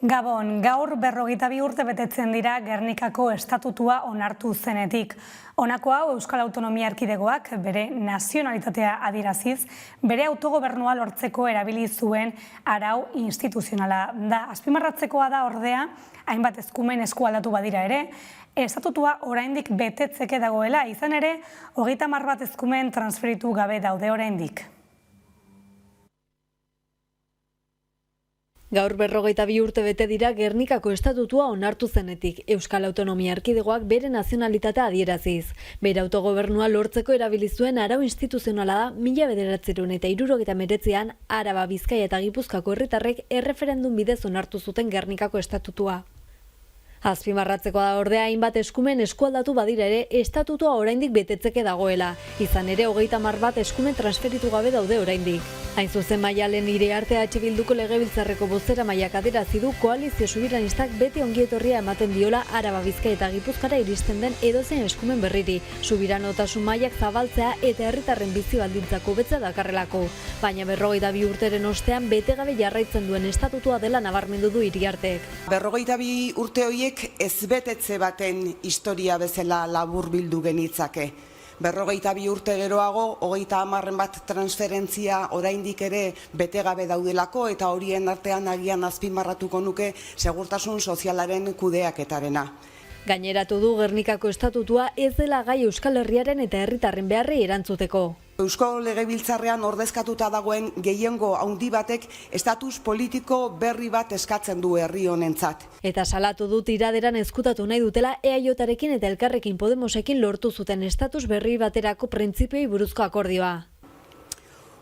Gabon, gaur 52 urte betetzen dira Gernikako estatutua onartu zenetik. Honako hau Euskal Autonomia Erkidegoak bere nazionalitatea adieraziz, bere autogobernua lortzeko erabili zuen arau instituzionala da. Azpimarratzekoa da ordea, hainbat eskumen eskualdatu badira ere, estatutua oraindik betetzeke dagoela, izan ere, 30 bat eskumen transferitu gabe daude oraindik. Gaur 52 urte bete dira Gernikako estatutua onartu zenetik, Euskal Autonomia Erkidegoak bere nazionalitatea adieraziz. Bere autogobernua lortzeko erabili zuen arau instituzionala da 1979an Araba, Bizkaia eta Gipuzkoako herritarrek erreferendum bidez onartu zuten Gernikako estatutua. Azpimarratzekoa da ordea hainbat eskumen eskualdatu badira ere estatutua oraindik betetzeke dagoela. Izan ere 30 bat eskumen transferitu gabe daude oraindik. Hain zuzen Maialen Iriarte Bilduko legebiltzarreko bozeramaileak adierazi du koalizio subiranistak beti ongietorria ematen diola Araba, Bizkaia eta Gipuzkoara iristen den edozein eskumen berriri. Subiranotasun mailak zabaltzea eta herritarren bizi baldintzak hobetzea dakarrelako. Baina 52 urteren ostean bete gabe jarraitzen duen estatutua dela nabarmendu du Iriartek. 52 urte horiek ezbetetze baten historia bezala laburbildu genitzake. 52 urte geroago, 30 bat transferentzia oraindik ere bete gabe daudelako eta horien artean agian azpimarratuko nuke segurtasun sozialaren kudeaketarena. Gaineratu du Gernikako estatutua ez dela gai Euskal Herriaren eta herritarren beharrei erantzuteko. Eusko Legebiltzarrean ordezkatuta dagoen gehiengo handi batek estatus politiko berri bat eskatzen du herri honentzat. Eta salatu du tiraderan ezkutatu nahi dutela EAJarekin eta Elkarrekin Podemosekin lortu zuten estatus berri baterako printzipioei buruzko akordioa.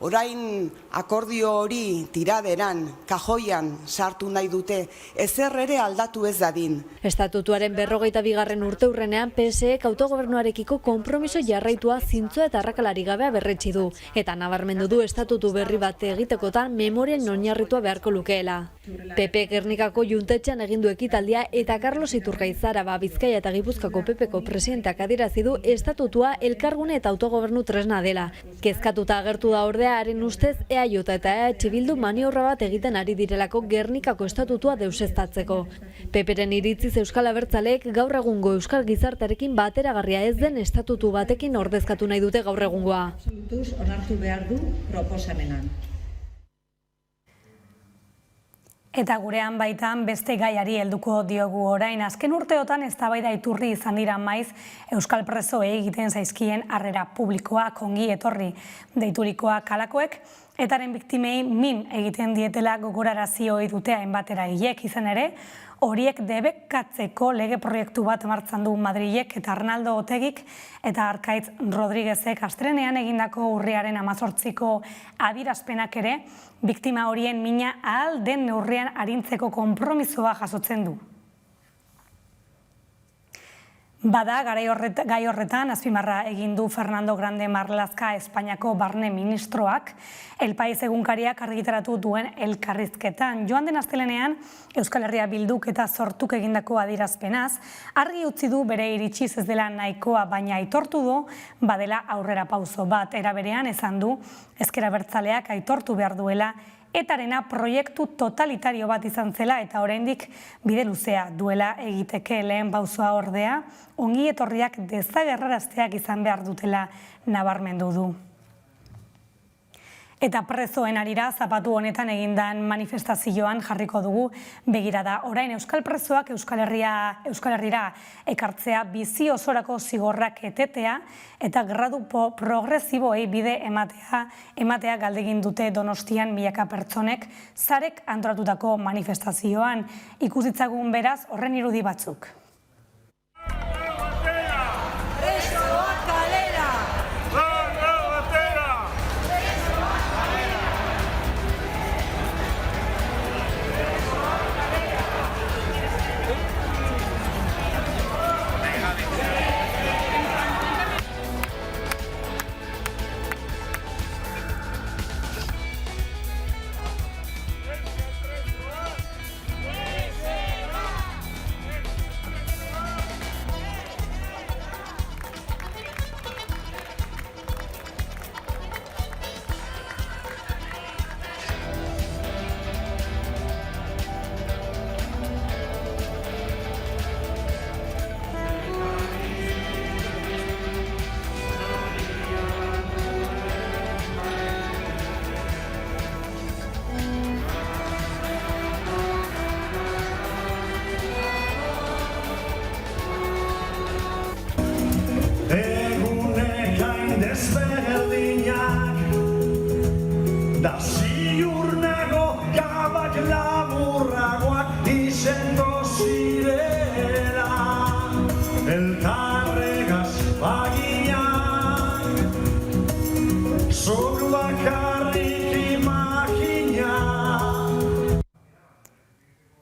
Orain akordio hori tiraderan, kajoian sartu nahi dute, ezer ere aldatu ez dadin. Estatutuaren 52. urteurrenean PSEk autogobernuarekiko konpromiso jarraitua zintzoa eta arrakalari gabea berretsi du. Eta nabarmendu du estatutu berri bat egitekotan memorian oinarritua beharko lukeela. PP Gernikako juntetxean egin du ekitaldia eta Carlos Iturgaiz Araba, Bizkaia eta Gipuzkoako PPko presidenteak adierazi du estatutua elkargune eta autogobernu tresna dela. Kezkatuta agertu da ordea haren ustez EAJ eta EH Bildu maniobra bat egiten ari direlako Gernikako estatutua deuseztatzeko. PPren iritziz Euskal Abertzaleek gaur egungo euskal gizartearekin bateragarria ez den estatutu batekin ordezkatu nahi dute gaur egungoa. Absolutuz onartu behar du proposamenan. Eta gurean baitan beste gaiari helduko diogu orain. Azken urteotan eztabaida iturri izan dira maiz euskal presoei egiten zaizkien harrera publikoak ongi etorri deiturikoak halakoek, etaren biktimei min egiten dietela gogorarazi ohi dute hainbat eragilek, izan ere, horiek debekatzeko lege proiektu bat martxan du Madrilek eta Arnaldo Otegik eta Arkaitz Rodriguezek astelehenean egindako urriaren 18ko adierazpenak ere biktima horien mina ahal den neurrian arintzeko konpromisoa jasotzen du. Bada, gai horretan, azpimarra egin du Fernando Grande Marlaska Espainiako barne ministroak, El País egunkariak argitaratu duen elkarrizketan. Joan den astelehenean, Euskal Herria Bilduk eta Sortuk egindako adierazpenaz, argi utzi du bere iritsiz ez dela nahikoa, baina aitortu du, badela aurrera pauso bat. Era berean esan du, Ezker Abertzaleak aitortu behar duela, etarena proiektu totalitario bat izan zela eta oraindik bide luzea duela egiteke. Lehen pausoa ordea, ongi etorriak desagerrarazteak izan behar dutela nabarmendu du. Eta presoen arira zapatu honetan egindan manifestazioan jarriko dugu begirada. Orain euskal presoak Euskal Herrira ekartzea bizi osorako zigorrak etetea eta gradu progresiboei bide ematea galdegin dute Donostian milaka pertsonek zarek antolatutako manifestazioan. Ikusitzagun beraz horren irudi batzuk. Da ziur nago gabak laburragoak izango zirela, elkarregaz baginak, zoru bakarrik imagina.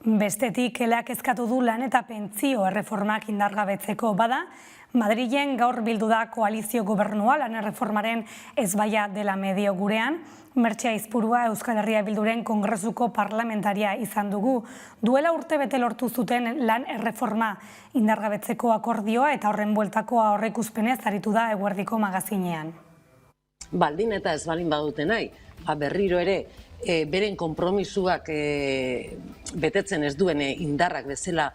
Bestetik, elak eskatu du lan eta pentsio erreformak indargabetzeko bada, Madrilen gaur bildu da koalizio gobernua lan erreformaren ezbaia dela medio gurean. Mertxe Aizpurua Euskal Herria Bilduren kongresuko parlamentaria izan dugu. Duela urtebete lortu zuten lan erreforma indargabetzeko akordioa eta horren bueltako aurreikuspenez aritu da Eguerdiko magazinean. Baldin eta ez balin badute nahi, berriro ere beren konpromisuak betetzen ez duen indarrak bezala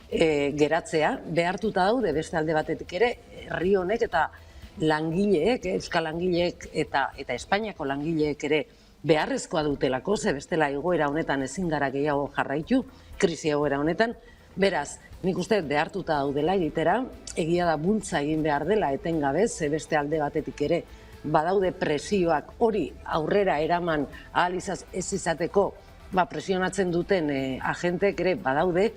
geratzea, behartuta daude beste alde batetik ere, herri honek eta langileek, euskal langileek eta Espainiako langileek ere beharrezkoa dutelako, ze bestela egoera honetan ezin gara gehiago jarraitu, krisi egoera honetan, beraz, nik uste behartuta daudela egitera, egia da bultza egin behar dela etengabe, ze beste alde batetik ere, badaude presioak hori aurrera eraman ahal ez izateko, presionatzen duten agentek ere badaude,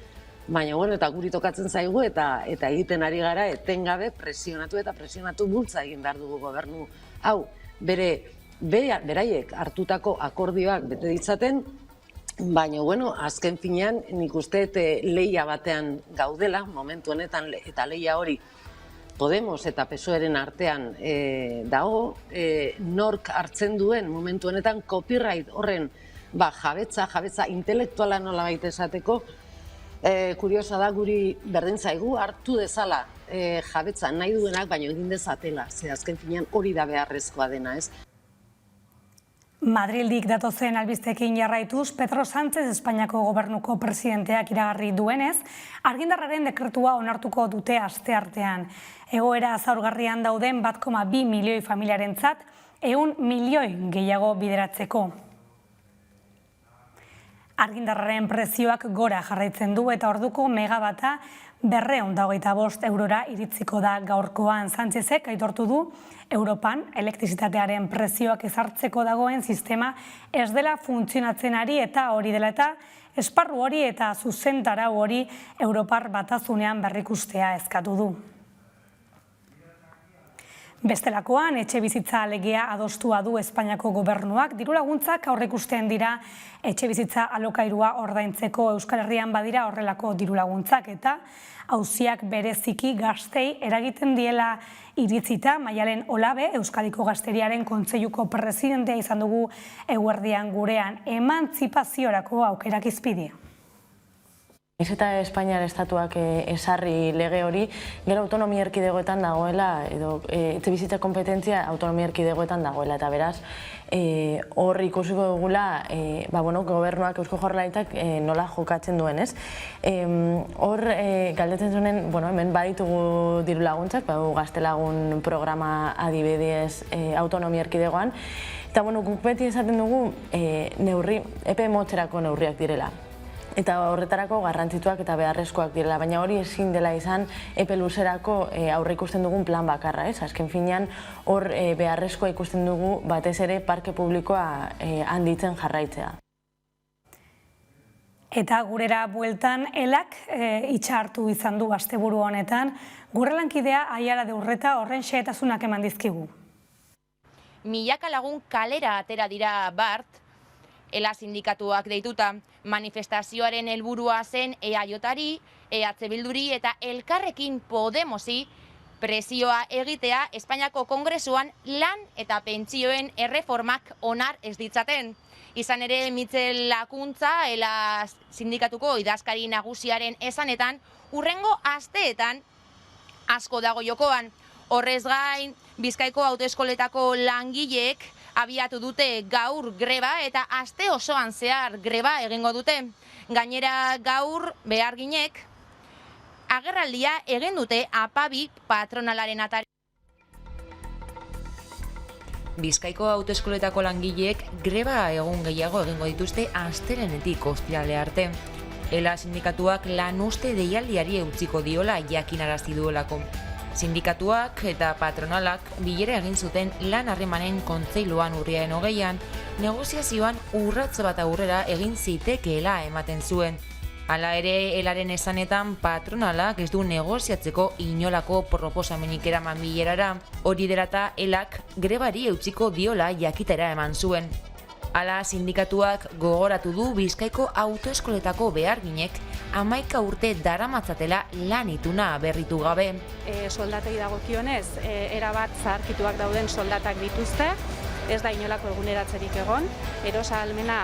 baina, eta guri tokatzen zaigu eta egiten ari gara etengabe presionatu bultza egin behar dugu gobernu. Hau, beraiek hartutako akordioak bete ditzaten, baina, azken finean nik uste lehia batean gaudela, momentu honetan, eta lehia hori Podemos eta PSOEren artean dago, nork hartzen duen momentu honetan copyright horren jabetza intelektuala nola baita esateko, kuriosa da guri berdin zaigu hartu dezala jabetza nahi duenak, baina egin dezatela, ze azken finean hori da beharrezkoa dena, ez? Madrildik datozen albistekin jarraituz, Pedro Sánchez Espainiako gobernuko presidenteak iragarri duenez, argindarraren dekretua onartuko dute asteartean. Egoera zaurgarrian dauden 1,2 milioi familiarentzat, 100 milioi gehiago bideratzeko. Argindarraren prezioak gora jarraitzen du eta orduko megabata 225 eurora iritziko da gaurkoan. Sánchezek aitortu du Europan elektrizitatearen prezioak ezartzeko dagoen sistema ez dela funtzionatzen ari eta hori dela eta esparru hori eta zuzentarau hori Europar Batasunean berrikustea eskatu du. Bestelakoan, etxe bizitza legea adostua du Espainiako gobernuak, dirulaguntzak aurreikusten dira etxe bizitza alokairua ordaintzeko. Euskal Herrian badira horrelako dirulaguntzak eta auziak bereziki gaztei eragiten diela iritzita. Maialen Olabe, Euskadiko Gazteriaren Kontseiluko presidentea izan dugu Eguerdian gurean, emantzipaziorako aukerak izpidia. Ez eta Espainiar estatuak esarri lege hori, gero autonomia erkidegoetan dagoela, edo etxebizitza kompetentzia autonomia erkidegoetan dagoela, eta beraz, hor ikusiko dugula, gobernuak, Eusko Jaurlaritzak nola jokatzen duen, ez? Hor, galdetzen zuen, hemen baditugu diru laguntzak, gaztelagun programa adibidez autonomia erkidegoan, eta guk beti esaten dugu epe motzerako neurriak direla. Eta horretarako garrantzituak eta beharrezkoak direla, baina hori ezin dela izan epe luzerako aurre ikusten dugun plan bakarra, ez? Azken finean hor beharrezkoa ikusten dugu batez ere parke publikoa handitzen jarraitzea. Eta gurera bueltan elak itxartu izan du asteburu honetan, gure lankidea Aiara de Urreta horren xehetasunak eman dizkigu. Milaka lagun kalera atera dira Bart, ELA sindikatuak deituta, manifestazioaren helburua zen EAJari, EH Bilduri eta Elkarrekin Podemosi presioa egitea Espainiako Kongresuan lan eta pentsioen erreformak onar ez ditzaten. Izan ere, Mitxel Lakuntza, ELA sindikatuko idazkari nagusiaren esanetan, hurrengo asteetan asko dago jokoan. Horrez gain, Bizkaiko autoeskoletako langileek abiatu dute gaur greba eta aste osoan zehar greba egingo dute. Gainera gaur beharginek agerraldia egin dute Apabi patronalaren atari. Bizkaiko autoeskoletako langileek greba egun gehiago egingo dituzte astelehenetik ostirale arte. ELA sindikatuak lan uste deialdiari eutsiko diola jakinarazi duelako. Sindikatuak eta patronalak bilera egin zuten lan harremanen kontseiluan urriaren 20an, negoziazioan urrats bat aurrera egin zitekeela ematen zuen. Hala ere, elaren esanetan patronalak ez du negoziatzeko inolako proposamenik eraman bilerara. Hori derata, elak grebari eutsiko diola jakitera eman zuen. Hala, sindikatuak gogoratu du Bizkaiko autoeskoletako beharginek 11 urte daramatzatela lan ituna berritu gabe. Soldatei dagokionez, erabat zaharkituak dauden soldatak dituzte, ez da inolako eguneratzerik egon, erosahalmena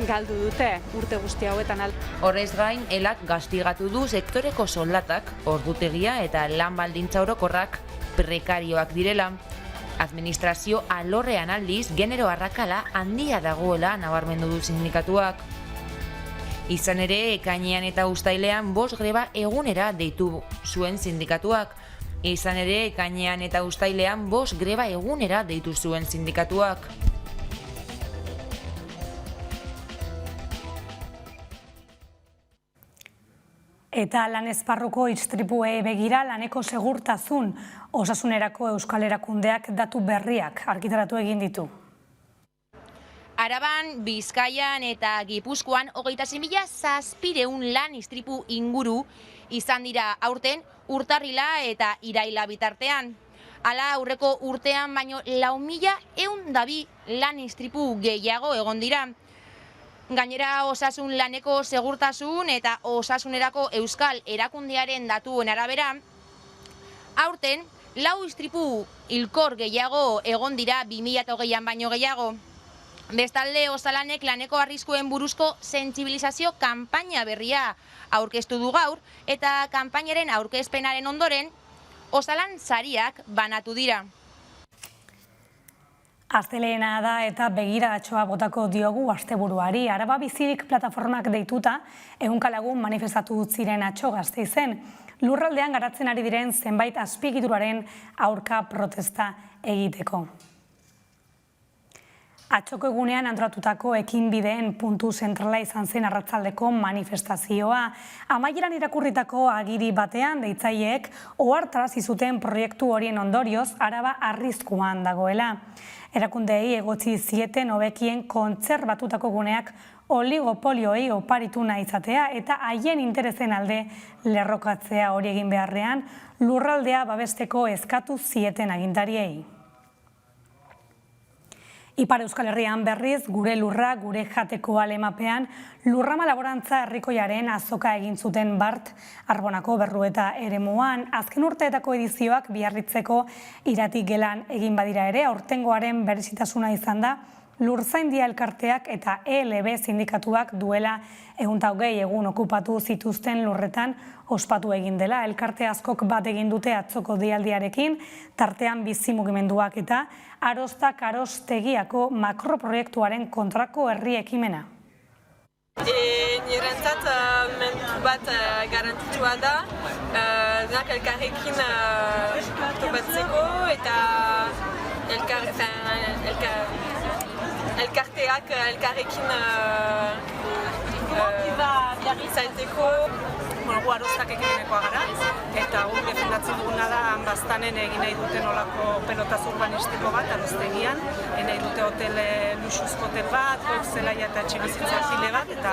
galdu dute urte guzti hauetan. Horrez gain, elak gastigatu du sektoreko soldatak, ordutegia eta lan baldintza orokorrak prekarioak direla. Administrazio alorrean aldiz, genero arrakala handia dagoela nabarmendu du sindikatuak. Izan ere, ekainean eta uztailean 5 greba egunera deitu zuen sindikatuak. Izan ere, ekainean eta uztailean 5 greba egunera deitu zuen sindikatuak. Eta lan esparruko istripuei begira laneko segurtasun osasunerako Euskal Erakundeak datu berriak argitaratu egin ditu. Araban, Bizkaian eta Gipuzkoan 26.700 lan istripu inguru izan dira aurten urtarrila eta iraila bitartean. Hala aurreko urtean baino 4.102 lan istripu gehiago egon dira. Gainera, osasun laneko segurtasun eta osasunerako Euskal Erakundearen datuen arabera, aurten 4 istripu hilkor gehiago egon dira 2020an baino gehiago. Bestalde, osalanek laneko arriskuen buruzko sentsibilizazio kanpaina berria aurkeztu du gaur eta kanpainaren aurkezpenaren ondoren osalan sariak banatu dira. Astelehena da eta begiratxoa botako diogu asteburuari. Araba Bizirik plataformak deituta, ehunka lagun manifestatu ziren atzo Gasteizen. Lurraldean garatzen ari diren zenbait azpiegituraren aurka protesta egiteko. Atzoko egunean antolatutako ekinbideen puntu zentrala izan zen arratsaldeko manifestazioa. Amaieran irakurritako agiri batean deitzaileek ohartarazi zuten proiektu horien ondorioz Araba arriskuan dagoela. Erakundeei egotzi zieten hobekien kontserbatutako guneak oligopolioei oparitu nahi izatea eta haien interesen alde lerrokatzea hori egin beharrean lurraldea babesteko eskatu zieten agintariei. Ipar Euskal Herrian berriz, gure lurra, gure jateko alemapean, lurrama laborantza herrikoiaren azoka egin zuten Bart Arbonako Berrueta eremuan. Azken urteetako edizioak Biarritzeko Irati gelan egin badira ere, aurtengoaren berezitasuna izan da, Lurzaindia elkarteak eta ELB sindikatuak duela 120 egun okupatu zituzten lurretan ospatu egin dela. Elkarte askok bat egin dute atzoko deialdiarekin, tartean bizi mugimenduak eta Arostak Arostegiako makroproiektuaren kontrako herri ekimena. Nirentzat momentu bat garrantzitsua da, denak elkarrekin topatzeko eta elkarteak elkarrekin zaiteko. Gu Arostak ekimenekoa gara, eta gu defendatzen duguna da Anbaztanen egin nahi duten olako pelotaz urbanistiko bat, Arostegian, nahi dute hotel luxuzko hotel bat, zelaia eta etxebizitza file bat, eta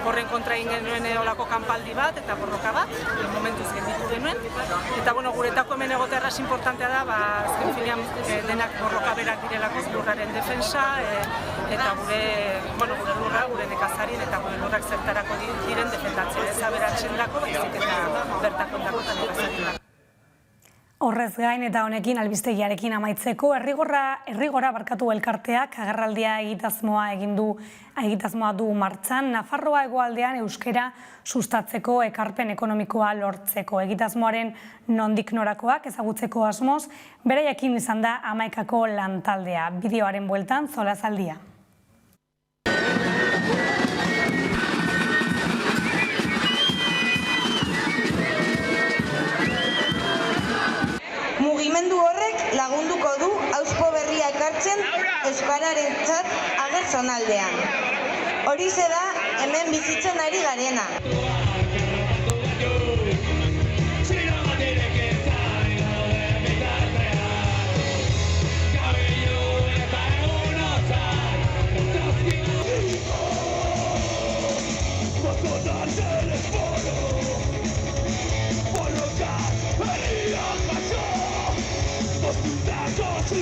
horren kontra egin genuen olako kanpaldi bat, eta borroka bat, momentuz genditu genuen. Eta guretako hemen egotea importantea da, azken finean denak borroka berak direlako lurraren defensa, eta gure lurra, gure nekazarien eta gure lurrak zertarako diren defendatzen. Ez aberatzen dako, baizik eta bertakon dako eta nekazarien. Horrez gain eta honekin albistegiarekin amaitzeko, herrigora barkatu elkarteak agerraldia egitasmoa du martxan, Nafarroa hegoaldean euskera sustatzeko ekarpen ekonomikoa lortzeko. Egitasmoaren nondik norakoak ezagutzeko asmoz, beraiekin izan da Hamaikako lantaldea. Bideoaren bueltan, Solasaldia. Mugimendu horrek lagunduko du hauspo berria ekartzen euskararentzat agertzonaldean. Horixe da hemen bizitzen ari garena. Gabon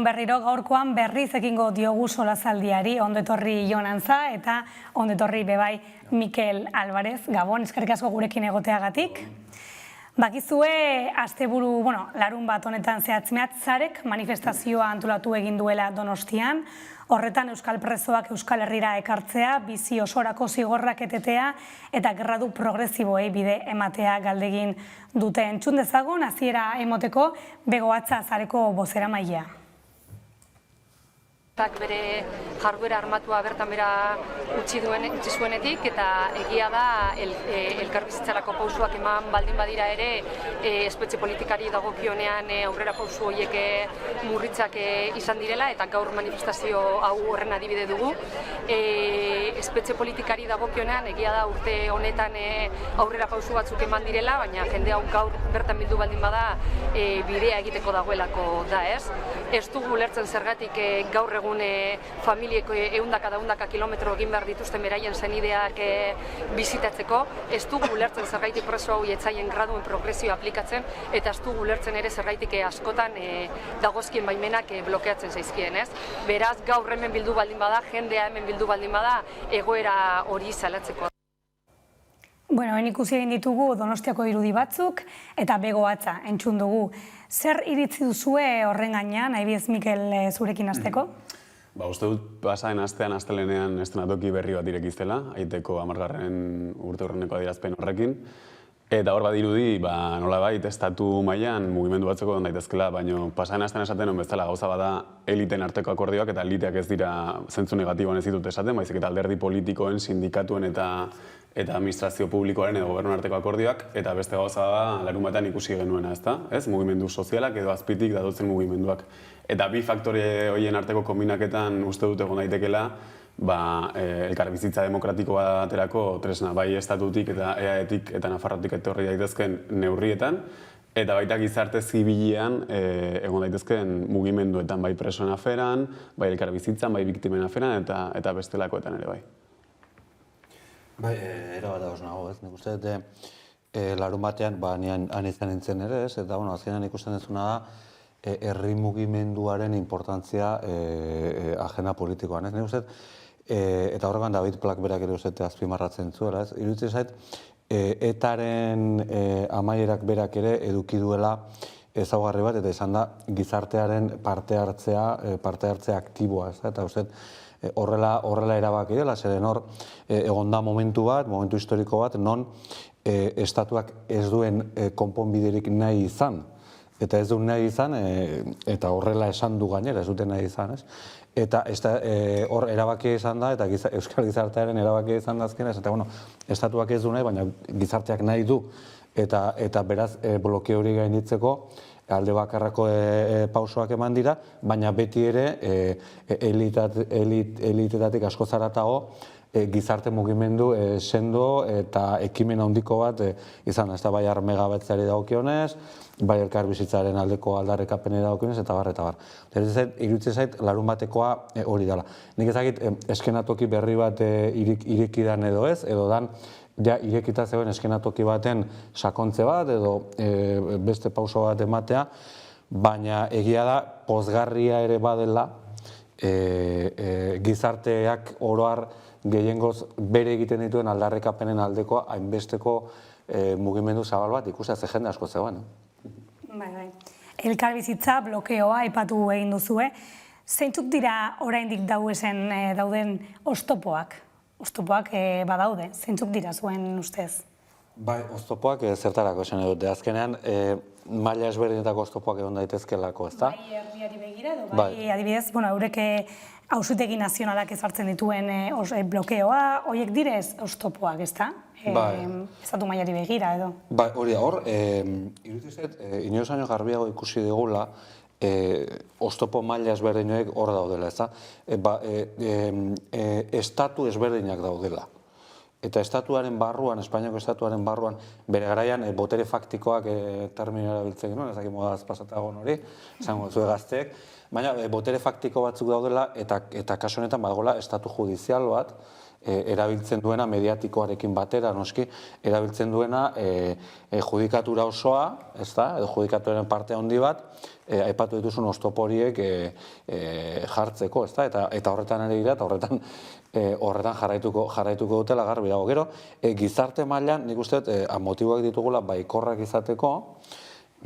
berriro gaurkoan berriz ekingo diogu solazaldiari, ondo etorri Jon Antza eta ondo etorri bebai Mikel Alvarez. Gabon, eskerrik asko gurekin egoteagatik. Bakizue, asteburu, larun bat honetan zehatz-mehatz Zarek manifestazioa antolatu egin duela Donostian. Horretan euskal presoak Euskal Herrira ekartzea, bizi osorako zigorrak etetea eta gradu progresiboei bide ematea galdegin dute. Entzun dezagun, hasiera emoteko Bego Atza Zareko bozeramailea. Bere jarduera armatua bertan bera utzi zuenetik eta egia da elkarbizitzarako pausuak eman baldin badira ere espetxe politikari dagokionean aurrera pausu horiek murritzak izan direla eta gaur manifestazio hau horren adibide dugu. Espetxe politikari dagokionean egia da urte honetan aurrera pausu batzuk eman direla, baina jende hau gaur bertan bildu baldin bada bidea egiteko dagoelako da, ez? Ez dugu ulertzen zergatik gaur egun familieko ehundaka kilometro egin behar dituzten beraien senideak bizitatzeko, ez dugu ulertzen zergaitik preso hau etzaien graduen progresio aplikatzen, eta ez dugu ulertzen ere zergaitik askotan dagozkien baimenak blokeatzen zaizkien, ez? Beraz, gaur hemen bildu baldin bada, jendea hemen bildu baldin bada, egoera hori salatzeko. Hemen ikusi egin ditugu Donostiako irudi batzuk eta Bego Atza entzun dugu. Zer iritzi duzue horren gainean, nahi Mikel zurekin hasteko? Uste dut pasaren astean, astelenean estenatoki berri bat irekiztela, Aiteko 10. urte hurreneko adierazpen horrekin. Eta hor badirudi, nolabait estatu mailan mugimendu batzeko daitezkela, baina pasaren astean esaten hon bezala gauza bada eliten arteko akordioak eta eliteak ez dira zentzu negatiboan ez ditut esaten, baizik eta alderdi politikoen, sindikatuen eta administrazio publikoaren edo gobernuen arteko akordioak, eta beste gauza da larunbatean ikusi genuena, ezta? Ez, mugimendu sozialak edo azpitik datotzen mugimenduak. Eta bi faktore horien arteko kombinaketan uste dut egon daitekela, elkarbizitza demokratiko baterako tresna, bai estatutik eta EAEtik eta Nafarroatik etorri daitezken neurrietan, eta baita gizarte zibilean egon daitezken mugimenduetan, bai presoen aferan, bai elkarbizitzan, bai biktimen aferan eta bestelakoetan ere bai. Bai, erabat dagoz nago, ez? Nik uste dut, larun batean, han izan nintzen ere, ez? Eta, azkenean ikusten dezuna da, herri mugimenduaren importantzia agenda politikoan, ez? Nik uste dut, eta horregan David Plak berak ere uste azpimarratzen zuela, ez? Iruditzen zait, etaren amaierak berak ere eduki duela ezaugarri bat, eta izan da gizartearen parte hartzea aktiboa, ez? Eta uste horrela erabaki dela, zeren hor egon da momentu historiko bat, non estatuak ez duen konponbiderik nahi izan, eta ez duen nahi izan, eta horrela esan du gainera, ez duten nahi izan, ez? Eta hor erabakia izan da, eta euskal gizartearen erabakia izan da azkena, eta estatuak ez du nahi, baina gizarteak nahi du, eta beraz bloke hori gainditzeko, alde bakarrako pausoak eman dira, baina beti ere elitetatik asko zaratago gizarte mugimendu sendo eta ekimen handiko bat izan, ez da bai armegabetzari dagokionez, bai elkarbizitzaren aldeko aldarrekapenei dagokionez, eta bar, eta bar. Iruditzen zait, larun batekoa hori dela. Nik ezagit eskenatoki berri bat irekidan edo ez, edo dan irekita zegoen eskenatoki baten sakontze bat edo beste pauso bat ematea, baina egia da pozgarria ere badela gizarteak oroar gehiengoz bere egiten dituen aldarrekapenen aldeko hainbesteko mugimendu zabal bat ikusten ze jende asko zegoen. Bai. Elkarbizitza blokeoa aipatu egin duzue. Zeintzuk dira oraindik dauden oztopoak? Oztopoak badaude, zeintzuk dira zuen ustez? Bai, oztopoak zertarako esan dute. Azkenean, maila ezberdinetako oztopoak egon daitezkelako, ezta? Bai, herriari begira edo bai, adibidez, eurek Auzitegi Nazionalak ezartzen dituen blokeoa, horiek direz oztopoak, ezta? Estatu mailari begira edo. Bai, hori da, hor, irudizet, inoiz baino garbiago ikusi dugula, oztopo maila ezberdinak hor daudela, ezta? Estatu ezberdinak daudela. Eta estatuaren barruan, Espainiako estatuaren barruan, bere garaian botere faktikoak termino erabiltzen genuen, ezakit modaz pasatagon hori, esango zue gazteek, Baina botere faktiko batzuk daudela eta kasu honetan badagoela estatu judizial bat, erabiltzen duena mediatikoarekin batera, noski, erabiltzen duena judikatura osoa, edo judikaturaren parte handi bat, aipatu dituzun oztopo horiek jartzeko, eta horretan ere dira, eta horretan jarraituko dutela garbi dago. Gero, gizarte mailan, nik uste, motiboak ditugula baikorrak izateko,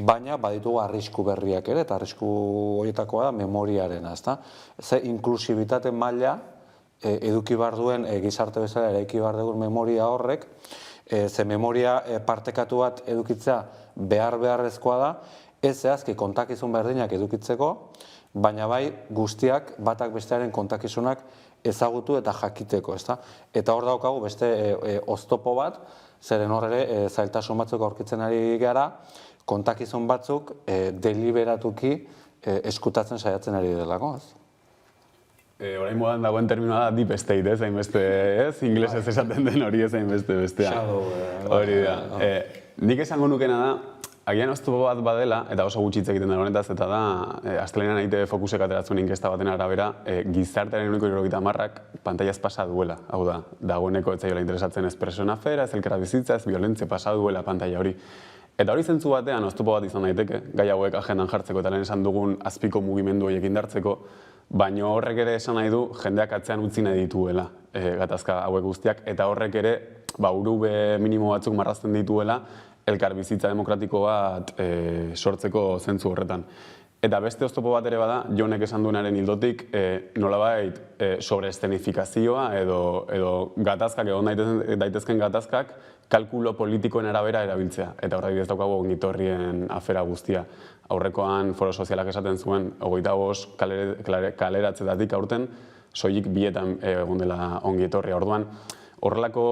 baina baditugu arrisku berriak ere, eta arrisku horietakoa da memoriarena, ze inklusibitate maila eduki behar duen gizarte bezala eraiki behar dugun memoria horrek, ze memoria partekatu bat edukitzea beharrezkoa da, ez zehazki kontakizun berdinak edukitzeko, baina bai guztiak batak bestearen kontakizunak ezagutu eta jakiteko, Eta hor daukagu beste oztopo bat, zeren hor ere zailtasun batzuk aurkitzen ari gara, kontakizun batzuk deliberatuki eskutatzen saiatzen ari delako, Orain modan dagoen terminoa da deep state, hainbeste, inglesez esaten den hori ez hainbeste bestea. Hori da. Nik esango nukena da, agian oztopo bat badela, eta oso gutxi hitz egiten da honetaz, eta da, astelehenan ITV Focusek ateratzen inkesta baten arabera, gizartearen 70%ak pantailaz pasa duela. Hau da, dagoeneko ez zaiola interesatzen ez persona fera, ez elkarra bizitza, ez violentzia pasa duela pantaila hori. Eta hori zentzu batean oztopo bat izan daiteke, gai hauek agendan jartzeko eta lehen esan dugun azpiko mugimendu horiek indartzeko, baina horrek ere esan nahi du jendeak atzean utzi nahi dituela gatazka hauek guztiak, eta horrek ere urube minimo batzuk marrazten dituela elkar bizitza demokratiko bat sortzeko zentzu horretan. Eta beste oztopo bat ere bada, Jonek esan duenaren ildotik, nolabait sobreestenifikazioa edo gatazkak, egon daitezken gatazkak, kalkulo politikoen arabera erabiltzea. Eta horrek ez daukagu ongitorrien afera guztia. Aurrekoan foro sozialak esaten zuen, 25 kaleratzetatik aurten, soilik bietan egon dela ongietorria. Orduan, horrelako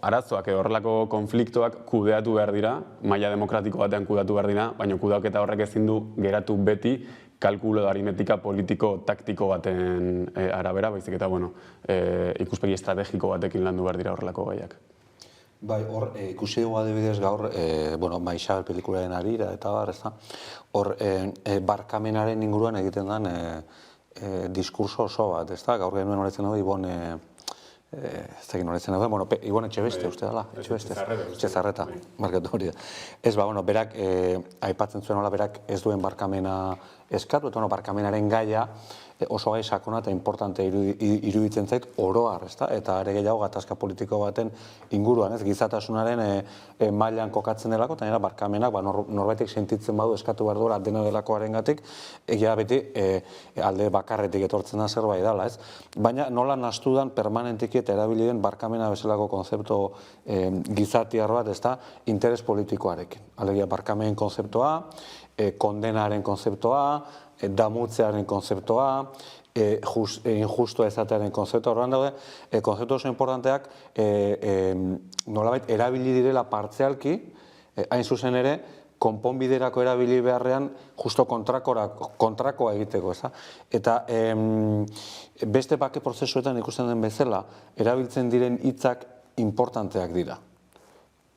arazoak edo horrelako konfliktoak kudeatu behar dira, maila demokratiko batean kudeatu behar dira, baina kudeaketa horrek ezin du geratu beti kalkulo aritmetika politiko taktiko baten arabera, baizik eta ikuspegi estrategiko batekin landu behar dira horrelako gaiak. Bai, hor, ikusi dugu adibidez gaur, Maixabel pelikularen arira eta bar, hor, barkamenaren inguruan egiten den diskurso oso bat, gaur genuen horretzen dugu, Ibon Etxebeste, uste dala, Etxezarreta, markatu hori da. Ez, berak, aipatzen zuen hola, berak ez duen barkamena eskatu, eta barkamenaren gaia oso gai sakona eta importante iruditzen zait oroar, eta ere gehiago gatazka politiko baten inguruan, gizatasunaren mailan kokatzen delako, eta nire barkamenak norbaitek sentitzen badu eskatu behar duela dena delakoaren gatik, egia beti alde bakarretik etortzen da zerbait dela, baina nola nastudan permanentiki eta erabiliden barkamena bezalako konzeptu gizatiar bat, interes politikoarekin. Alegia barkamen konzeptua, kondenaren konzeptua, damutzearen konzeptua, injusto ezatearen konzeptua. Horrean daude, konzeptu oso importanteak nolabait erabili direla partzialki, hain zuzen ere, konponbiderako erabili beharrean justo kontrakoa egiteko. Eta beste bake prozesuetan ikusten den bezala, erabiltzen diren hitzak importanteak dira.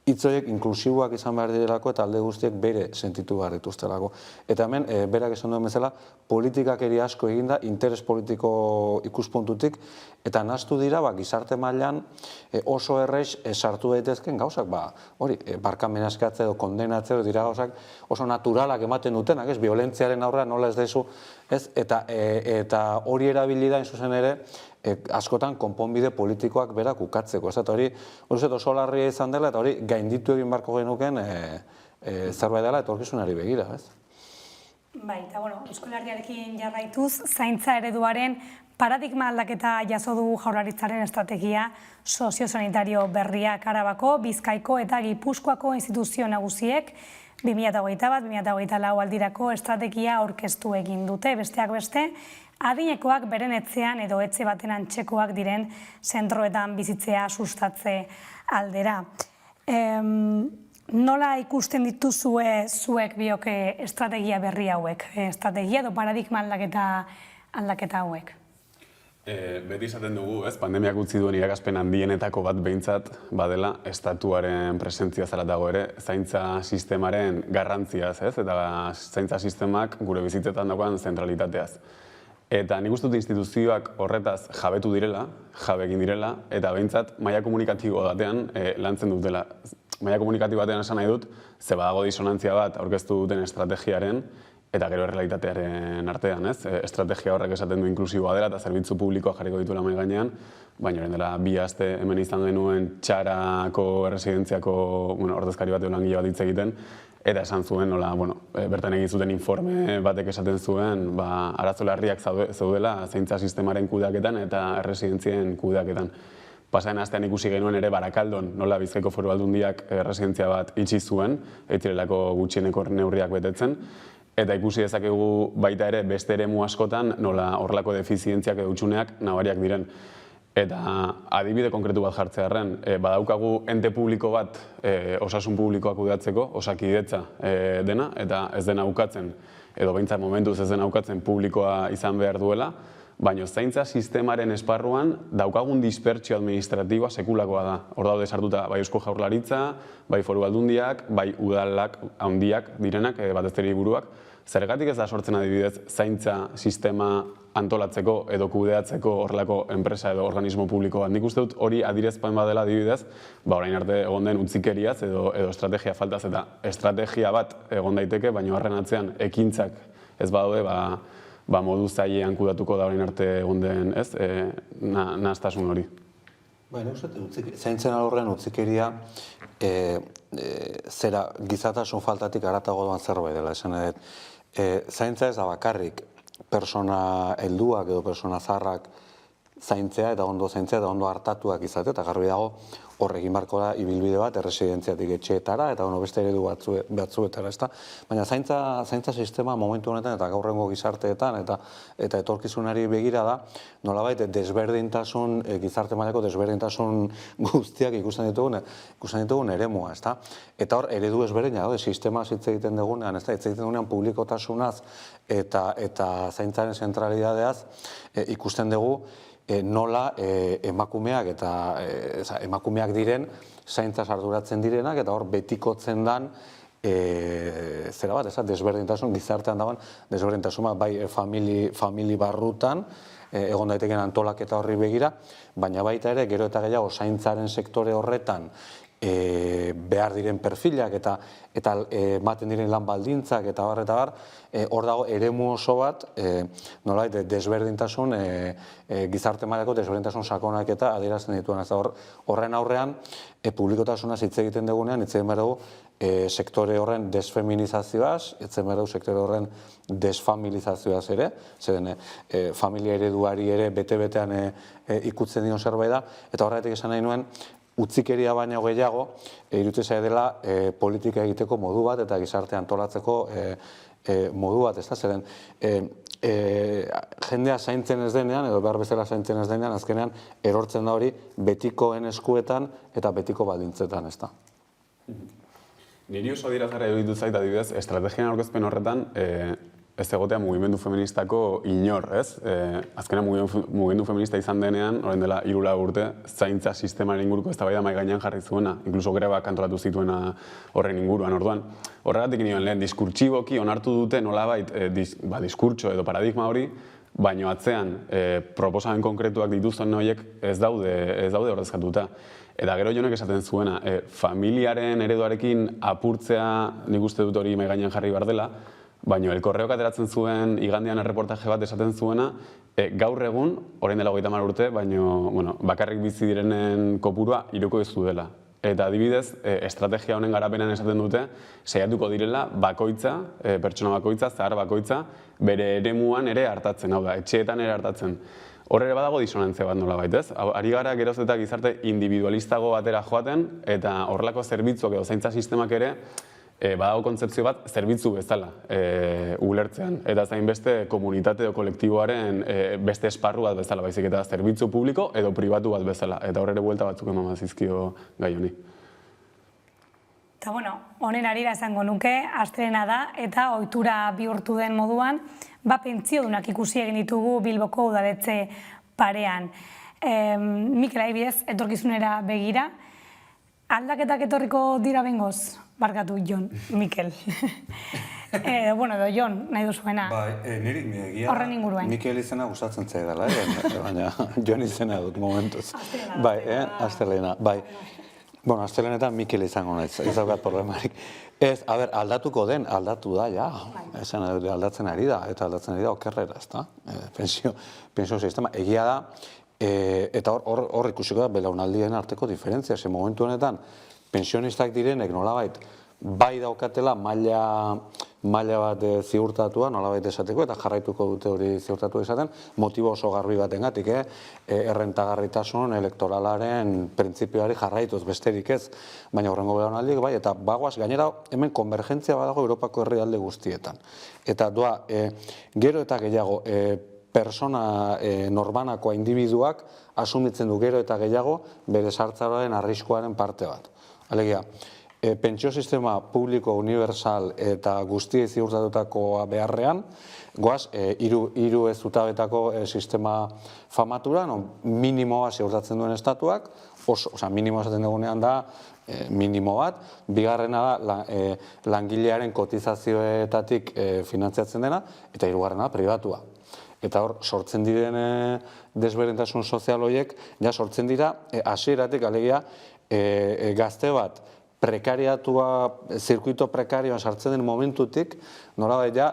Hitz horiek inklusiboak izan behar direlako eta alde guztiek bere sentitu behar dituztelako. Eta hemen, berak esan duen bezala, politikakeri asko eginda, interes politiko ikuspuntutik, eta nahastu dira, gizarte mailan oso errez sartu daitezken gauzak, hori, barkamen askatzea edo kondenatzea edo dira gauzak oso naturalak ematen dutenak, violentziaren aurrean nola ez dezu, eta hori erabili da, zuzen ere, askotan konponbide politikoak berak ukatzeko. Eta hori oso larria izan dela, eta hori gainditu egin barko genuken zerbait dela etorkizunari begira. Bai, eta Euskal Herriarekin jarraituz, zaintza ereduaren paradigma aldaketa jaso du Jaurlaritzaren estrategia soziosanitario berriak Arabako, Bizkaiko eta Gipuzkoako instituzio nagusiek 2021-2024 aldirako estrategia aurkeztu egin dute, besteak beste, adinekoak beren etxean edo etxe baten antzekoak diren zentroetan bizitzea sustatze aldera. Nola ikusten dituzue zuek biok estrategia berri hauek, estrategia edo paradigma aldaketa hauek? Beti esaten dugu, pandemiak utzi duen irakaspen handienetako bat behintzat badela estatuaren presentzia zela dago ere, zaintza sistemaren garrantziaz, eta zaintza sistemak gure bizitzetan dagoen zentralitateaz. Eta nik uste dut instituzioak horretaz jabetu direla, jabegin direla, eta behintzat maila komunikatibo batean lantzen dutela. Maila komunikatibo batean esan nahi dut, ze badago disonantzia bat aurkeztu duten estrategiaren, eta gero errealitatearen artean, estrategia horrek esaten du inklusiboa dela eta zerbitzu publikoa jarriko dituela mahai gainean, baina orain dela 2 aste hemen izan genuen Txarako erresidentziako ordezkari bat langile bat hitz egiten, eta esan zuen, bertan egin zuten informe batek esaten zuen, arazo larriak zeudela zaintza sistemaren kudeaketan eta erresidentzien kudeaketan. Pasaren astean ikusi genuen ere Barakaldon, nola Bizkaiko Foru Aldundiak erresidentzia bat itxi zuen, eitzirelako gutxieneko neurriak betetzen, eta ikusi dezakegu baita ere beste eremu askotan nola horrelako defizientziak edo hutsuneak nabariak diren. Eta adibide konkretu bat jartzearren, badaukagu ente publiko bat osasun publikoak kudeatzeko, Osakidetza dena, eta ez dena ukatzen, edo behintzat momentuz ez dena ukatzen publikoa izan behar duela, baina zaintza sistemaren esparruan daukagun dispertsio administratiboa sekulakoa da. Hor daude sartuta bai Eusko Jaurlaritza, bai Foru Aldundiak, bai udalak handiak direnak, batez ere buruak. Zergatik ez da sortzen adibidez zaintza sistema antolatzeko edo kudeatzeko horrelako enpresa edo organismo publiko bat. Nik uste dut hori adirezpain badela adibidez, orain arte egon den utzikeriaz edo estrategia faltaz eta estrategia bat egon daiteke, baina horren atzean ekintzak ez badaude, modu zailean kudatuko da orain arte egon den nahaztasun hori. Zaintzen alorrean utzikeria zera gizatasun faltatik haratago doan zerbait dela, esan edo. Zaintza ez da bakarrik persona helduak edo persona zaharrak zaintzea eta ondo zaintzea eta ondo hartatuak izate, eta garbi dago horrekin barko da ibilbide bat erresidentziatik etxeetara eta beste eredu batzuetara, ezta? Baina zaintza sistema momentu honetan eta gaurrengo gizarteetan eta etorkizunari begira da, nolabait desberdintasun, gizarte mailako desberdintasun guztiak ikusten ditugun eremua, ezta? Eta hor, eredu ezberdina, sistema hitz egiten dugunean, ezta? Hitz egiten dugunean publikotasunaz eta zaintzaren zentralidadeaz ikusten dugu nola emakumeak diren zaintzaz arduratzen direnak eta hor betikotzen dan zera bat, desberdintasun, gizartean dagoen desberdintasuna, bai famili barrutan, egon daiteken antolaketa horri begira, baina baita ere, gero eta gehiago zaintzaren sektore horretan behar diren perfilak eta ematen diren lan baldintzak eta bar, hor dago eremu oso bat, nolabait desberdintasun, gizarte mailako desberdintasun sakonak eta adierazten dituen. Horren aurrean, publikotasunaz hitz egiten dugunean, hitz egin behar dugu sektore horren desfeminizazioaz, hitz egin behar dugu sektore horren desfamilizazioaz ere, zeren familia ereduari ere bete-betean ikutzen dion zerbait da, eta horretik esan nahi nuen, utzikeria baino gehiago, iruditzen zait dela politika egiteko modu bat eta gizartea antolatzeko modu bat, ez da, zeren jendea zaintzen ez denean, edo behar bezala zaintzen ez denean, azkenean erortzen da hori betikoen eskuetan eta betiko baldintzetan, ez da. Niri oso adierazgarria iruditu zait adibidez, estrategian aurkezpen horretan ez egotea mugimendu feministako inor, ez? Azkenean mugimendu feminista izan denean, orain dela 3 urte, zaintza sistemaren inguruko eztabaida mahai gainean jarri zuena, inkluso grebak antolatu zituena horren inguruan, orduan. Horregatik nioen lehen, diskurtsiboki onartu dute nolabait diskurtso edo paradigma hori, baino atzean proposamen konkretuak dituzten horiek ez daude ordezkatuta. Eta gero Jonek esaten zuena, familiaren ereduarekin apurtzea nik uste dut hori mahai gainean jarri behar dela, baina El Correok ateratzen zuen igandean erreportaje bat esaten zuena, gaur egun, orain dela 30 urte, baina bakarrik bizi direnen kopurua 3 ez du dela. Eta adibidez, estrategia honen garapenean esaten dute, saiatuko direla bakoitza, pertsona bakoitza, zahar bakoitza, bere eremuan ere hartatzen, hau da, etxeetan ere hartatzen. Hor ere badago disonantzia bat nolabait, ez? Ari gara geroz eta gizarte individualistago batera joaten, eta horrelako zerbitzuak edo zaintza sistemak ere, badago kontzeptzio bat zerbitzu bezala ulertzean. Eta zain beste komunitate edo kolektiboaren beste esparru bat bezala, baizik eta zerbitzu publiko edo pribatu bat bezala. Eta horre buelta batzuk eman bazizkio gai honi. Eta honen arira esango nuke, astelena da eta ohitura bihurtu den moduan, pentsiodunak ikusi egin ditugu Bilboko udaletxe parean. Mikel, adibidez, etorkizunera begira, aldaketak etorriko dira bengoz? Barkatu, Jon, Mikel. Edo Jon, nahi duzuena. Niri egia horren inguruen. Mikel izena gustatzen zaidala, baina Jon izena dut momentuz. Astelena. Astelenetan Mikel izango naiz, ez daukat problemarik. Ez, aldatuko den, aldatu da, ja. Aldatzen ari da, eta aldatzen ari da okerrera, ez da? Pensio sistema, egia da, eta hor ikusiko da belaunaldien arteko diferentzia, ze momentu honetan, pensionistak direnek nolabait, bai daukatela maila bat ziurtatua, nolabait esateko, eta jarraituko dute hori ziurtatu izaten, motibo oso garbi batengatik, errentagarritasun elektoralaren printzipioari jarraituz besterik ez, baina horrengo belaunaldiek bai, eta bagoaz, gainera hemen konvergentzia badago Europako herrialde guztietan. Eta doa, gero eta gehiago, persona norbanakoa individuak asumitzen du gero eta gehiago bere sartzaroaren arriskuaren parte bat. Alegia, pentsio sistema publiko, universal eta guztiei ziurtatutakoa beharrean, goaz, hiru ez zutabetako sistema famatura, minimoa ziurtatzen duen estatuak, minimoa esaten dugunean da, minimo bat, bigarrena da langilearen kotizazioetatik finantziatzen dena, eta hirugarrena da pribatua. Eta hor, sortzen diren desberdintasun sozial horiek, ja sortzen dira, hasieratik alegia, gazte bat, prekariatua, zirkuito prekarioan sartzen den momentutik, nolabait ja,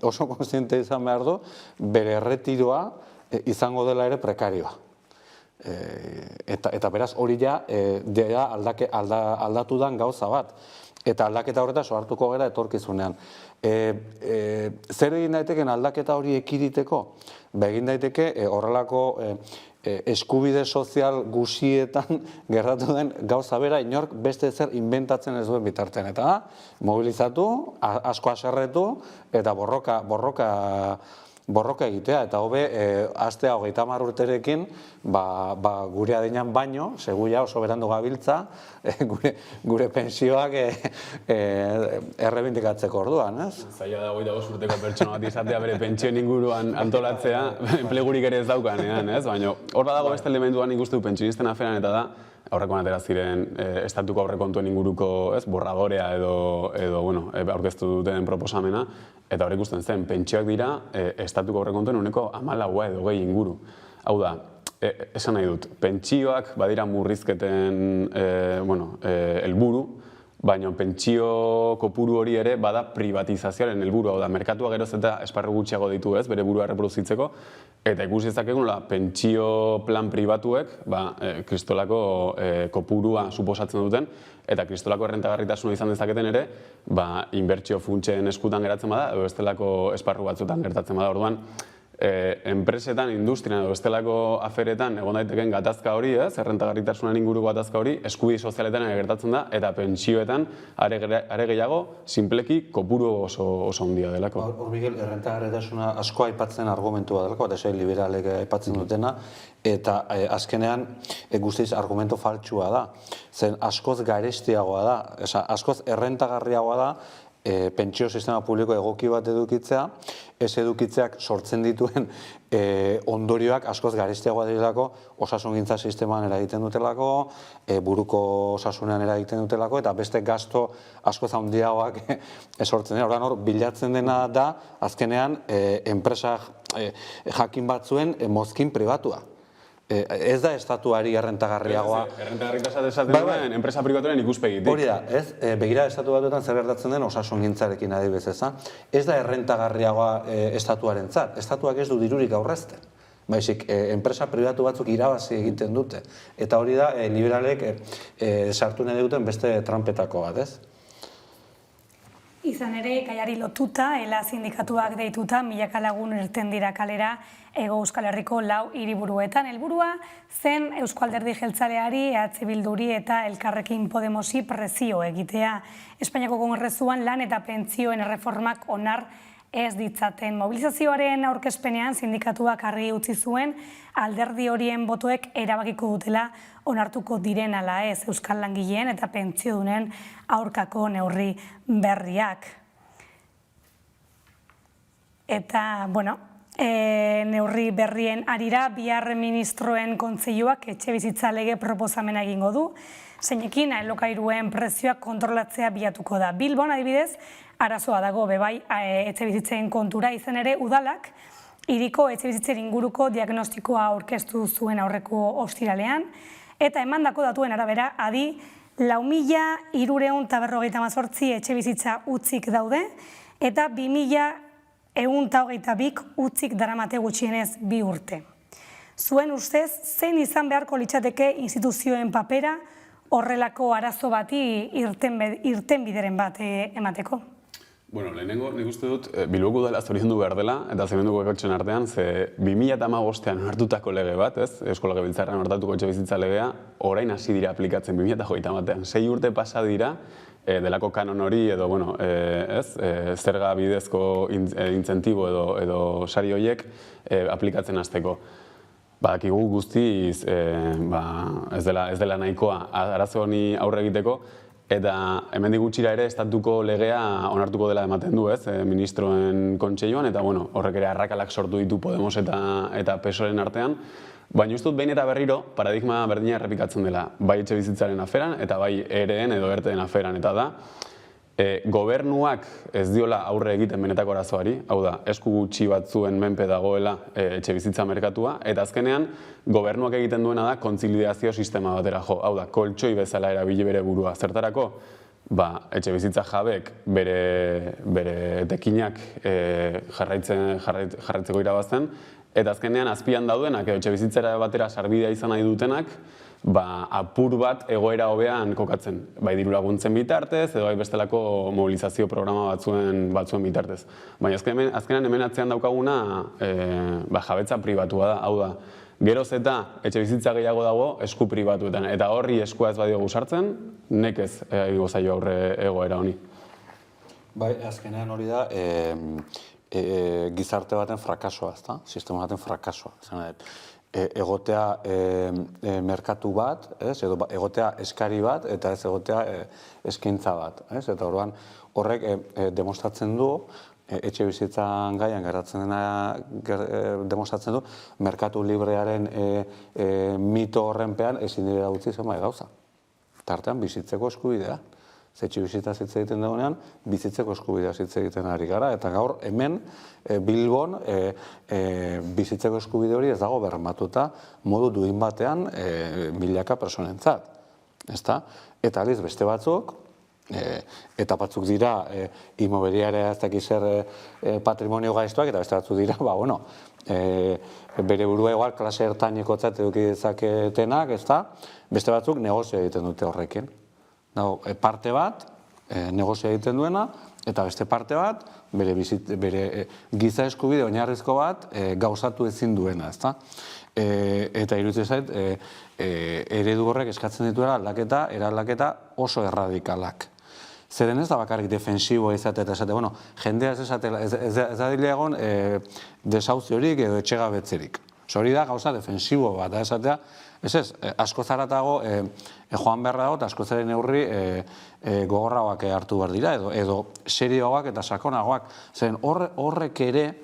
oso konstiente izan behar du, bere erretiroa izango dela ere prekarioa. Eta beraz, hori ja, aldatu dan gauza bat. Eta aldaketa horretaz hartuko gara etorkizunean. Zer egin daiteken aldaketa hori ekiditeko? Egin daiteke horrelako eskubide sozial guzietan gertatu den gauza bera inork beste zer inventatzen ez duen bitartean. Eta da, mobilizatu, asko haserretu eta borroka egitea, eta hobe, astea 30 urterekin, gure adinean baino, seguia oso berandu gabiltza, gure pensioak errebindikatzeko orduan, ez? Zaila da 25 urteko pertsona bat izatea bere pentsioen inguruan antolatzea, enplegurik ere ez daukanean, ez? Baina hor badago beste elementuan ikustu pentsionisten aferan eta da, aurrekoan atera ziren estatuko aurrekontuen inguruko borradorea edo aurkeztu duten proposamena, eta hor ikusten zen, pentsioak dira estatuko aurrekontuen uneko 14 edo 20 inguru. Hau da, esan nahi dut, pentsioak badira murrizketen helburu, baina pentsio kopuru hori ere bada privatizazioaren helburu, hau da, merkatua geroz eta esparru gutxiago ditu ez, bere burua erreproduzitzeko, eta ikusi dezakegu pentsio plan pribatuek kristolako kopurua suposatzen duten, eta kristolako errentagarritasuna izan dezaketen ere, inbertsio funtsen eskutan geratzen bada, edo bestelako esparru batzutan gertatzen bada. Orduan, enpresetan, industrian edo bestelako aferetan egon daiteken gatazka hori, errentagarritasunan inguruko gatazka hori, eskubide sozialetan gertatzen da, eta pentsioetan are gehiago, sinpleki kopuru oso handia delako. Hor, Miguel, errentagarritasuna asko aipatzen argumentua delako, eta liberalek aipatzen dutena, eta azkenean guztiz argumento faltsua da. Zen askoz garestiagoa da, askoz errentagarriagoa da, pentsio sistema publiko egoki bat edukitzea, ez edukitzeak sortzen dituen ondorioak askoz garestiagoa direlako, osasungintza sisteman eragiten dutelako, buruko osasunean eragiten dutelako, eta beste gasto askoz handiagoak sortzen dira. Hor, bilatzen dena da, azkenean, enpresa jakin batzuen mozkin pribatua. Ez da estatuari errentagarriagoa. Errentagarritasat esaten duen, enpresa pribatuaren ikuspegitik. Hori da, begira estatu batuetan zer gertatzen den osasungintzarekin adibidez ezan. Ez da errentagarriagoa estatuaren zat. Estatuak ez du dirurik aurrezten. Baizik, enpresa pribatu batzuk irabazi egiten dute. Eta hori da, liberalek sartu nahi duten beste trampetako bat, ez? Izan ere, gaiari lotuta, ELA sindikatuak deituta, milaka lagun irten dira kalera Hego Euskal Herriko 4 hiriburuetan. Helburua zen Eusko Alderdi Jeltzaleari, EH Bilduri eta Elkarrekin Podemosi presio egitea. Espainiako Kongresuan lan eta pentsioen erreformak onar ez ditzaten. Mobilizazioaren aurkezpenean sindikatuak argi utzi zuen alderdi horien botoek erabakiko dutela onartuko diren ala ez euskal langileen eta pentsiodunen aurkako neurri berriak. Eta, neurri berrien arira, bihar ministroen kontseiluak etxebizitza lege proposamena egingo du, zeinekin alokairuen prezioak kontrolatzea bilatuko da. Bilbon adibidez, arazoa dago bebai etxebizitzen kontura, izan ere udalak hiriko etxebizitzen inguruko diagnostikoa aurkeztu zuen aurreko ostiralean, eta emandako datuen arabera, adi 4.358 etxebizitza utzik daude, eta 2.122 utzik daramate gutxienez 2 urte. Zuen ustez, zein izan beharko litzateke instituzioen papera horrelako arazo bati irtenbideren bat emateko? Bueno, lehenengo, nik uste dut, Bilboko udala zoriondu behar dela, eta zemenduko ekotxen artean, ze 2015an hartutako lege bat, Eusko Legebiltzarrean hartatuko etxebizitza legea, orain hasi dira aplikatzen 2021an. 6 urte pasa dira, delako kanon hori, edo, bueno, zerga bidezko intzentibo edo sari horiek aplikatzen hasteko. Badakigu guztiz ez dela nahikoa arazo honi aurre egiteko, eta hemendik gutxira ere estatuko legea onartuko dela ematen du, ministroen kontseiluan, eta horrek ere arrakalak sortu ditu Podemos eta PSOEren artean, baina uste dut behin eta berriro paradigma berdina errepikatzen dela, bai etxebizitzaren aferan eta bai EREen edo ERTEen aferan, eta da, gobernuak ez diola aurre egiten benetako arazoari, hau da, esku gutxi batzuen menpe dagoela etxebizitza merkatua, eta azkenean gobernuak egiten duena da kontziliazio sistema batera jo, hau da, koltsoi bezala erabili bere burua. Zertarako, etxebizitza jabek bere etekinak jarraitzeko irabazten, eta azkenean azpian daudenak, etxebizitzara batera sarbidea izan nahi dutenak, apur bat egoera hobean kokatzen, bai diru laguntzen bitartez, edo bai bestelako mobilizazio programa batzuen bitartez. Baina azkenean hemen atzean daukaguna jabetza pribatua da, hau da, geroz eta etxebizitza gehiago dago esku pribatuetan, eta horri eskua ez badiogu sartzen, nekez egingo zaio aurre egoera honi. Bai, azkenean hori da, gizarte baten frakasoa, ezta? Sistema baten frakasoa. Egotea merkatu bat, edo egotea eskari bat, eta ez egotea eskaintza bat. Eta orduan horrek demostratzen du, etxebizitzan gaian geratzen dena demostratzen du, merkatu librearen mito horrenpean ezin dira utzi zenbait gauza. Tartean bizitzeko eskubidea. Etxebizitza hitz egiten dugunean, bizitzeko eskubidea hitz egiten ari gara, eta gaur hemen Bilbon bizitzeko eskubide hori ez dago bermatuta modu duin batean milaka personentzat. Eta aliz beste batzuk, eta batzuk dira inmobiliaria ez dakiz zer patrimonio gaiztuak, eta beste batzuk dira, bere burua igual klase ertainekotzat eduki dezaketenak, beste batzuk negozio egiten dute horrekin. Parte bat, negozio egiten duena, eta beste parte bat, bere giza eskubide oinarrizko bat gauzatu ezin duena, Eta iruditzen zait, eredu horrek eskatzen dituela eraldaketa oso erradikalak. Zeren ez da bakarrik defensiboa izatea eta esate, jendea ez da dile egon desauziorik edo etxegabetzerik. Hori da gauza defensibo bat, esatea, asko zaratago joan beharra dago eta asko zaren neurri gogorragoak hartu behar dira, edo serioagoak eta sakonagoak. Zeren horrek ere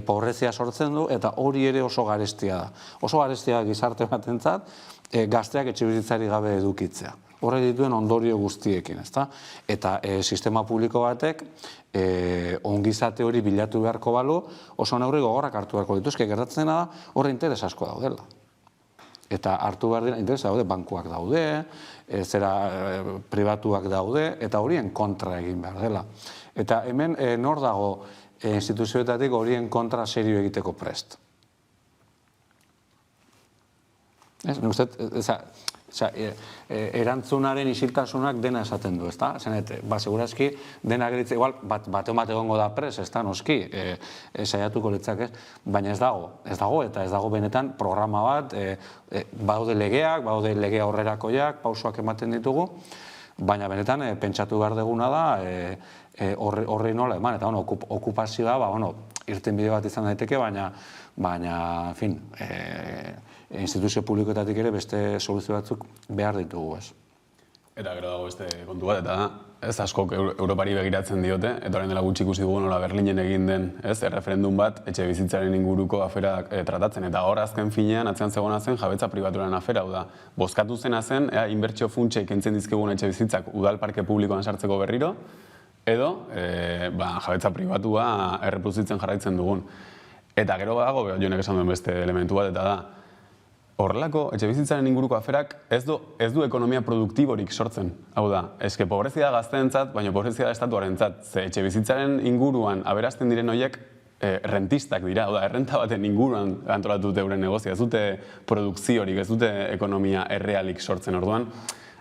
pobrezia sortzen du eta hori ere oso garestia da. Oso garestia gizarte batentzat gazteak etxebizitzari gabe edukitzea. Horrek dituen ondorio guztiekin, eta sistema publiko batek ongizate hori bilatu beharko balu oso neurri gogorrak hartu beharko dituzke, gertatzen da horre interes asko daudela. Eta hartu behar dira, interesa daude, bankuak daude, pribatuak daude, eta horien kontra egin behar dela. Eta hemen nor dago instituzioetatik horien kontra serio egiteko prest. Erantzunaren isiltasunak dena esaten du, segurazki dena geritzen, igual bat egongo da pres, noski, saiatuko litzak, baina ez dago eta ez dago benetan programa bat, baude legeak, baude legea horrerakoiak, pausoak ematen ditugu, baina benetan pentsatu behar deguna da horri nola eman, eta okupazioa, irtenbide bat izan daiteke, baina, en fin, instituzio publikoetatik ere beste soluzio batzuk behar ditugu, ez. Eta gero dago beste kontu bat, eta ez askok Europari begiratzen diote, eta orain dela gutxi ikusi dugu nola Berlinen egin den, referendum bat, etxe bizitzaren inguruko aferak tratatzen, eta hor azken finean, atzean zegoena zen, jabetza pribatuaren afera, hau da, bozkatu zena zen, inbertsio funtsei kentzen dizkigun etxe bizitzak udal parke publikoan sartzeko berriro, edo jabetza pribatua erreproduzitzen jarraitzen dugun. Eta gero dago, Jonek esan duen beste elementu bat, eta da, horrelako etxe bizitzaren inguruko aferak ez du ekonomia produktiborik sortzen. Hau da, eske pobrezia da gazteentzat, baina pobrezia da estatuarentzat. Ze etxe bizitzaren inguruan aberazten diren horiek rentistak dira, hau da, errenta baten inguruan antolatu dute euren negozia, ez dute produkziorik, ez dute ekonomia errealik sortzen orduan.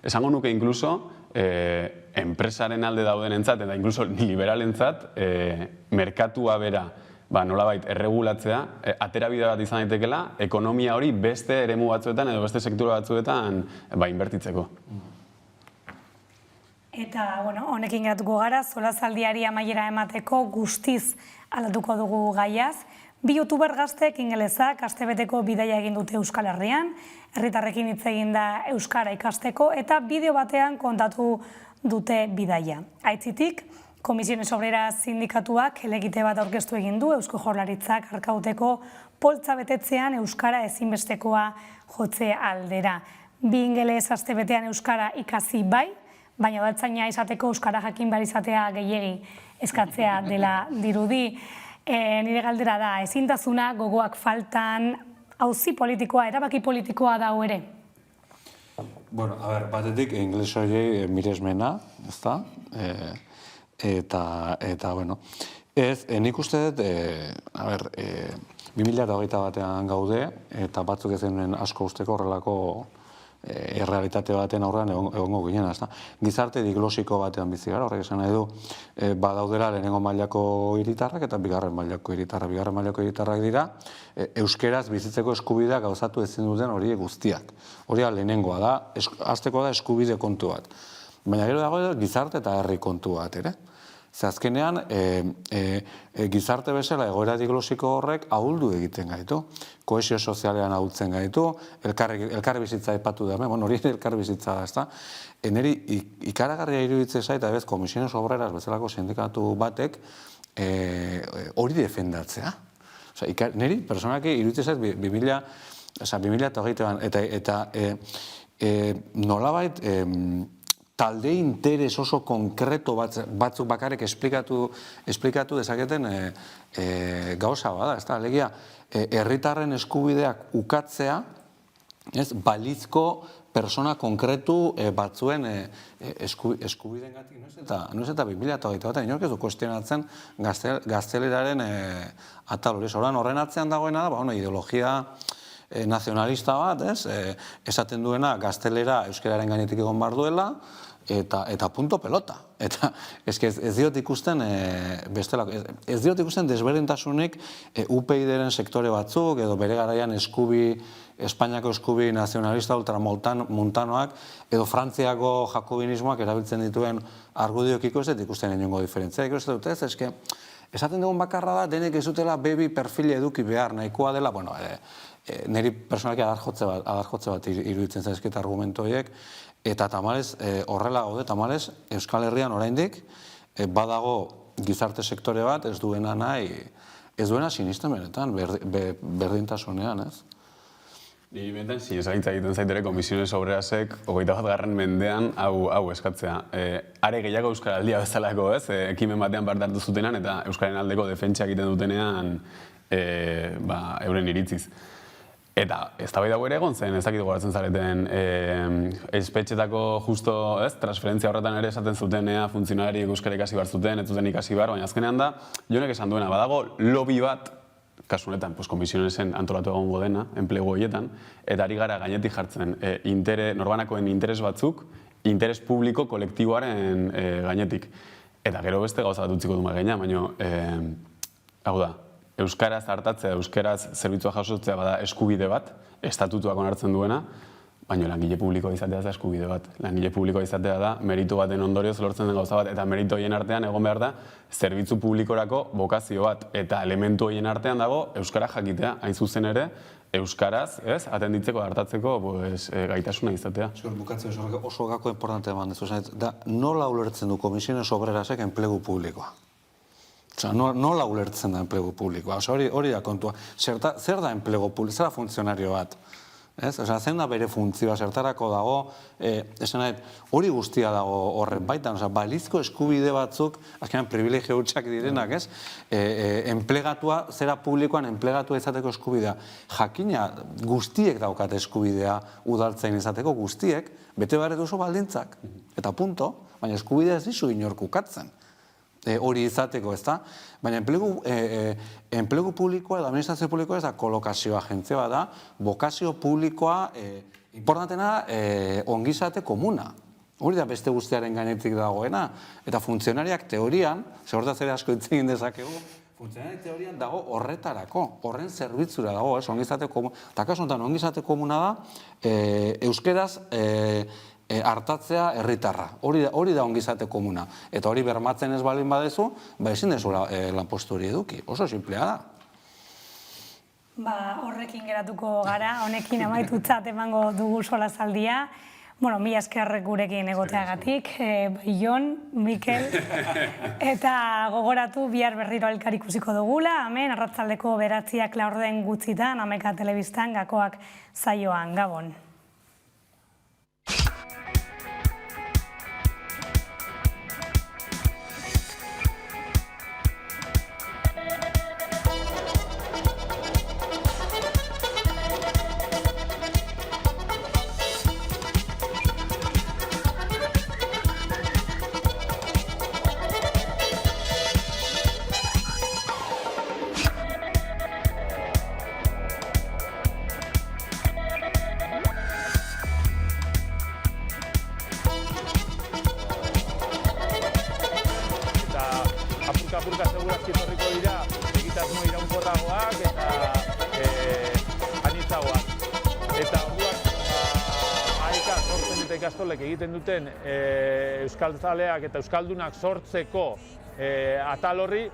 Esango nuke inkluso, enpresaren alde daudenentzat, eta inkluso liberalentzat, merkatua bera, nolabait erregulatzea, aterabide bat izan daitekela, ekonomia hori beste eremu batzuetan edo beste sektura batzuetan inbertitzeko. Eta, honekin geratuko gara, solasaldiari amaiera emateko guztiz aldatuko dugu gaiaz. Bi youtuber gaztek ingelezak astebeteko bidaia egin dute Euskal Herrian, herritarrekin hitz egin da euskara ikasteko, eta bideo batean kontatu dute bidaia. Aitzitik, Komisiones Obreras sindikatuak helegite bat aurkeztu egin du Eusko Jaurlaritzak Arkauteko poltza betetzean euskara ezinbestekoa jotze aldera. Bi ingeles astebetean euskara ikasi bai, baina udaltzaina izateko euskara jakin behar izatea gehiegi eskatzea dela dirudi. Nire galdera da, ezintasuna gogoak faltan, auzi politikoa, erabaki politikoa da ere? Bueno, batetik, ingles horiei miresmena, ez da? Eta, bueno, nik uste dut, 2021 gaude, eta batzuk ez denuen asko usteko horrelako errealitate baten aurrean egongo ginen, ezta? Gizarte diglosiko batean bizi gara, horrek esan nahi du, badaudela lehenengo mailako hiritarrak eta bigarren mailako hiritarrak. Bigarren mailako hiritarrak dira, euskeraz bizitzeko eskubidea gauzatu ezin duten horiek guztiak. Hori lehenengoa da, hasteko da eskubide kontu bat. Baina gero dago gizarte eta herri kontu bat, ere? Ze azkenean, gizarte bezala egoera diglosiko horrek ahuldu egiten gaitu. Kohesio sozialean ahultzen gaitu, elkarri bizitza aipatu da, hori elkarri bizitza da, ezta? Neri ikaragarria iruditzen zait, eta bez, Komisiones Obreras bezalako sindikatu batek hori defendatzea. Neri, personaki, iruditzen zait, 2008an, eta nolabait, talde interes oso konkreto batzuk bakarrik esplikatu dezaketen gauza bada, ez da, alegia, herritarren eskubideak ukatzea, balizko persona konkretu batzuen eskubideen gatik, noiz eta 2008 bat, inork ez du kuestionatzen gazteleraren atal hori. Horren atzean dagoena da, ideologia nazionalista bat, esaten duena gaztelera euskararen gainetik egon behar duela, eta punto pelota. Eta ez diot ikusten desberdintasunik UPyD-ren sektore batzuk, edo bere garaian Espainiako eskubi nazionalista ultramontanoak, edo Frantziako jakobinismoak erabiltzen dituen argudiokiko ez dut ikusten inongo diferentzia. Ikusten dut ez, esaten dugun bakarra da, denek ez dutela baby perfil eduki behar nahikoa dela, niri personalki adarjotze bat iruditzen zaizkit argumentu horiek, eta tamalez, horrela gaude, tamalez, Euskal Herrian oraindik badago gizarte sektore bat, ez duena nahi, ez duena sinisten benetan, berdintasunean, ez? Ni benetan sinezagitza egiten zaitere Komisiones Obrerasek 21. mendean hau eskatzea. Are gehiago Euskaraldia bezalako, ez? Ekimen batean parte hartu zutenan eta Euskaren aldeko defentsa egiten dutenean euren iritziz. Eta eztabaida ere egon zen, ez dakit gogoratzen zareten, espetxetako justo, transferentzia horretan ere esaten zutenea, funtzionariek euskara ikasi behar zuten, ez zuten ikasi behar, baina azkenean da, Jonek esan duena, badago lobby bat, kasu honetan, Komisionesen antolatu egongo dena, enplegu horietan, eta ari gara gainetik jartzen norbanakoen interes batzuk, interes publiko kolektiboaren gainetik. Eta gero beste gauza bat utziko du gaina, baina, hau da, euskaraz hartatzea, euskaraz zerbitzua jasotzea bada eskubide bat, estatutuak onartzen duena, baina langile publikoa izatea da eskubide bat. Langile publikoa izatea da meritu baten ondorioz lortzen den gauza bat, eta meritu horien artean egon behar da zerbitzu publikorako bokazio bat, eta elementu horien artean dago euskara jakitea, hain zuzen ere, euskaraz, atenditzeko, hartatzeko gaitasuna izatea. Bukatzen oso gako importante eman dezu, da nola ulertzen du Comisiones Obrerasek enplegu publikoa? Nola ulertzen da enplegu publikoa? Hori da kontua. Zer da enplegu publikoa? Zer da funtzionario bat? Zein da bere funtzioa, zertarako dago, hori guztia dago horren baitan, balizko eskubide batzuk, azkenean privilegio hutsak direnak, enplegatua, zera publikoan enplegatua izateko eskubidea. Jakina guztiek daukate eskubidea udaltzain izateko, guztiek, bete behar duzu baldintzak, eta punto, baina eskubidea ez dizu inork ukatzen. Hori izateko, ez da? Baina enplegu publikoa edo administrazio publikoa ez da kolokazio agentzia da, bokazio publikoa importantena ongizate komuna. Hori da beste guztiaren gainetik dagoena. Eta funtzionariak teorian, zehortaz ere asko hitz egin dezakegu, funtzionariak teorian dago horretarako, horren zerbitzura dago, ongizate komuna. Eta kasu honetan, ongizate komuna da, euskeraz hartatzea herritarra. Hori da ongizate komuna. Eta hori bermatzen ez balin badezu, ezin dezu lanpostu hori eduki. Oso simplea da. Horrekin geratuko gara, honekin amaitutzat emango dugu solazaldia. Mila esker gurekin egoteagatik, Jon, Mikel, eta gogoratu bihar berriro elkar ikusiko dugula, hemen arratsaldeko 9:00 laurden gutxitan, Ameka Telebistan gakoak saioan, Gabon. Apurka segurazki etorriko dira egitasmo iraunkorragoak eta anitzagoak. Eta orduan, AEK sortzen eta ikastolek egiten duten euskaltzaleak eta euskaldunak sortzeko atal horri,